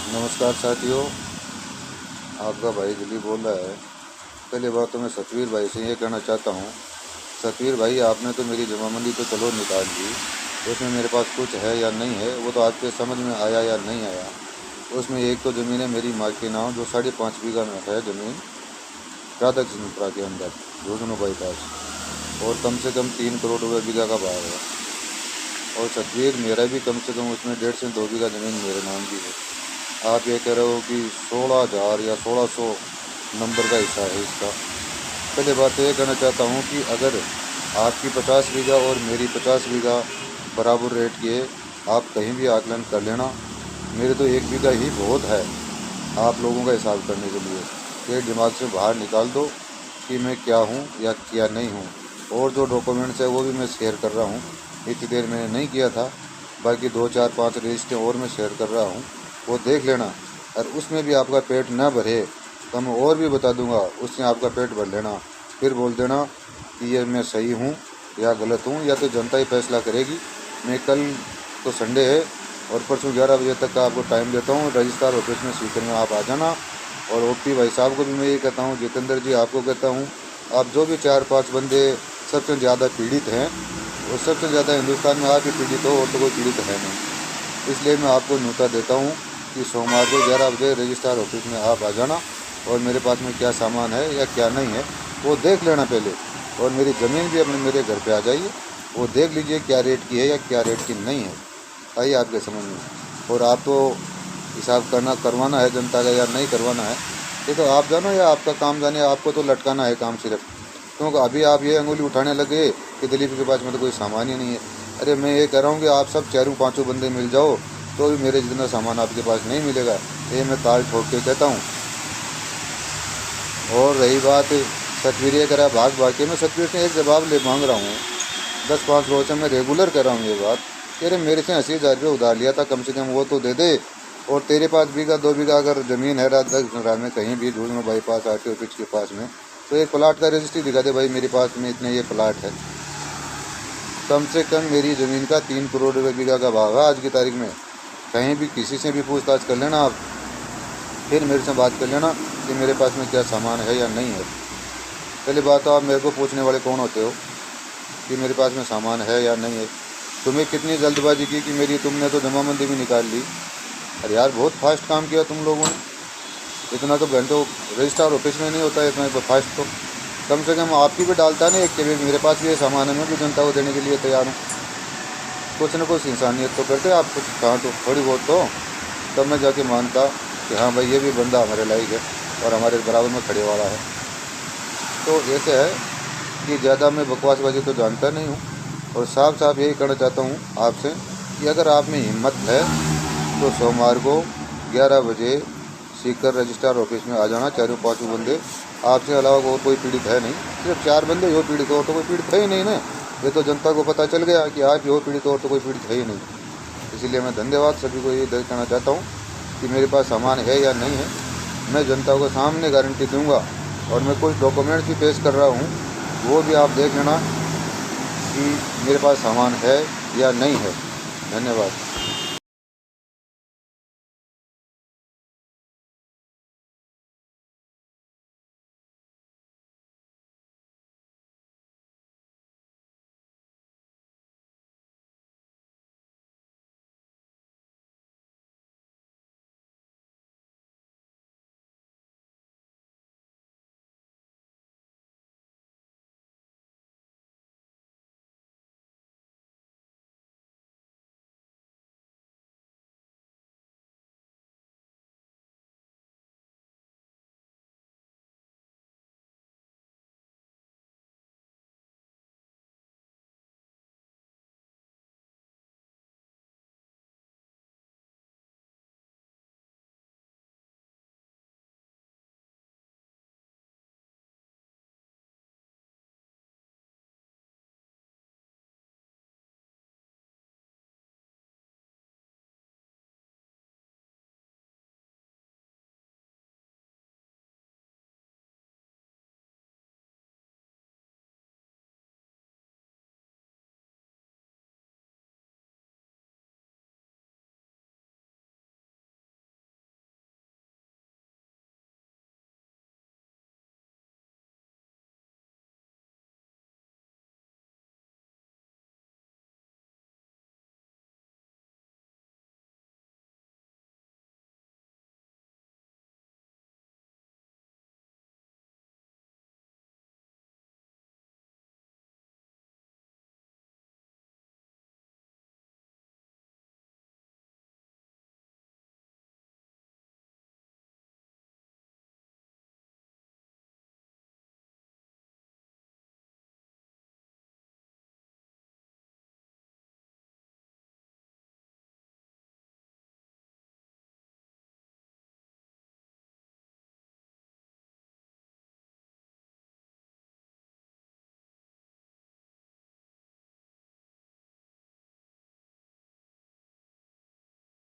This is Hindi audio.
नमस्कार साथियों, आपका भाई दिलीप बोल रहा है। पहले बात तो मैं सतवीर भाई से ये कहना चाहता हूँ। सतवीर भाई, आपने तो मेरी जमाबंदी तो चलो निकाल दी, उसमें मेरे पास कुछ है या नहीं है वो तो आपके समझ में आया या नहीं आया। उसमें एक तो ज़मीन है मेरी माँ के नाम, जो 5.5 बीघा में है ज़मीन, राधा कृष्णपुरा के अंदर, झुंझुनू बाईपास, और कम से कम 3 करोड़ रुपये बीघा का भाव है। और सतवीर, मेरा भी कम से कम उसमें 1.5 से 2 बीघा ज़मीन मेरे नाम की है। आप ये कह रहे हो कि 16,000 या 1600 नंबर का हिस्सा है इसका। पहले बात तो ये कहना चाहता हूँ कि अगर आपकी 50 बीघा और मेरी 50 बीघा बराबर रेट के, आप कहीं भी आकलन कर लेना। मेरे तो 1 बीघा ही बहुत है आप लोगों का हिसाब करने के लिए। ये दिमाग से बाहर निकाल दो कि मैं क्या हूँ या क्या नहीं हूँ। और जो डॉक्यूमेंट्स है वो भी मैं शेयर कर रहा हूँ, इतनी देर मैंने नहीं किया था। बाकी 2 4 5 रजिस्टर और मैं शेयर कर रहा हूँ, वो देख लेना। और उसमें भी आपका पेट न भरे तो मैं और भी बता दूंगा, उससे आपका पेट भर लेना। फिर बोल देना कि ये मैं सही हूँ या गलत हूँ, या तो जनता ही फैसला करेगी। मैं कल तो संडे है और परसों 11 बजे तक का आपको टाइम देता हूँ। रजिस्ट्रार ऑफिस में स्वीकर में आप आ जाना। और ओपी भाई साहब को भी मैं ये कहता हूँ, जितेंद्र जी आपको कहता हूँ, आप जो भी 4 5 बंदे सबसे ज़्यादा पीड़ित हैं, और सबसे ज़्यादा हिंदुस्तान में आप ही पीड़ित हो, और तो कोई पीड़ित है नहीं। इसलिए मैं आपको न्योता देता हूँ कि सोमवार को 11 बजे रजिस्ट्रार ऑफिस में आप आ जाना, और मेरे पास में क्या सामान है या क्या नहीं है वो देख लेना पहले। और मेरी ज़मीन भी अपने मेरे घर पे आ जाइए, वो देख लीजिए क्या रेट की है या क्या रेट की नहीं है, आइए आपके समझ में। और आप तो हिसाब करवाना है जनता का या नहीं करवाना है, ये तो आप जानो या आपका काम जाने। आपको तो लटकाना है काम सिर्फ, क्योंकि अभी आप ये अंगुली उठाने लगे कि दिलीप के पास में तो कोई सामान ही नहीं है। अरे मैं ये कह रहा हूँ कि आप सब 4 5 बंदे मिल जाओ तो भी मेरे जितना सामान आपके पास नहीं मिलेगा, ये मैं ताल ठोक के कहता हूँ। और रही बात सतवीर ये करा भाग भाग के, मैं सतवीर से एक जवाब ले मांग रहा हूँ। 10 5 रोज से मैं रेगुलर कर रहा हूँ ये बात कि अरे मेरे से 80,000 रुपये उधार लिया था, कम से कम वो तो दे दे। और तेरे पास बीघा 2 बीघा अगर ज़मीन है राधा में कहीं भी, झुंझुनू बाईपास आरटीओ ऑफिस के पास में, तो एक प्लाट का रजिस्ट्री दिखा दे भाई, मेरे पास में इतने ये प्लाट है। कम से कम मेरी ज़मीन का 3 करोड़ रुपये बीघा का भाव है आज की तारीख में। कहीं भी किसी से भी पूछताछ कर लेना आप, फिर मेरे से बात कर लेना कि मेरे पास में क्या सामान है या नहीं है। पहली बात तो आप मेरे को पूछने वाले कौन होते हो कि मेरे पास में सामान है या नहीं है। तुम्हें कितनी जल्दबाजी की कि मेरी, तुमने तो जमाबंदी भी निकाल ली। अरे यार, बहुत फास्ट काम किया तुम लोगों ने। इतना तो घंटों रजिस्ट्रार ऑफिस में नहीं होता है इतना फास्ट। तो कम से कम आपकी भी डालता नहीं एक के भी, मेरे पास भी ये सामान है, मैं भी जनता को देने के लिए तैयार हूँ। कुछ न कुछ इंसानियत तो करते आप, कुछ कहाँ तो थोड़ी बहुत तो, तब मैं जाके मानता कि हाँ भाई ये भी बंदा हमारे लायक है और हमारे बराबर में खड़े वाला है। तो ऐसे है कि ज़्यादा मैं बकवासबाजी तो जानता नहीं हूँ। और साफ साफ यही कहना चाहता हूँ आपसे कि अगर आप में हिम्मत है तो सोमवार को 11 बजे सीकर रजिस्ट्रार ऑफिस में आ जाना। 4 5 बंदे, आपसे अलावा और कोई पीड़ित है नहीं, सिर्फ 4 बंदे हो पीड़ित, और तो कोई पीड़ित है ही नहीं ना। ये तो जनता को पता चल गया कि आप ही हो पीड़ित, और तो कोई पीड़ित है ही नहीं। इसीलिए मैं धन्यवाद सभी को ये कहना चाहता हूँ कि मेरे पास सामान है या नहीं है, मैं जनता को सामने गारंटी दूंगा। और मैं कुछ डॉक्यूमेंट्स भी पेश कर रहा हूँ, वो भी आप देख लेना कि मेरे पास सामान है या नहीं है। धन्यवाद।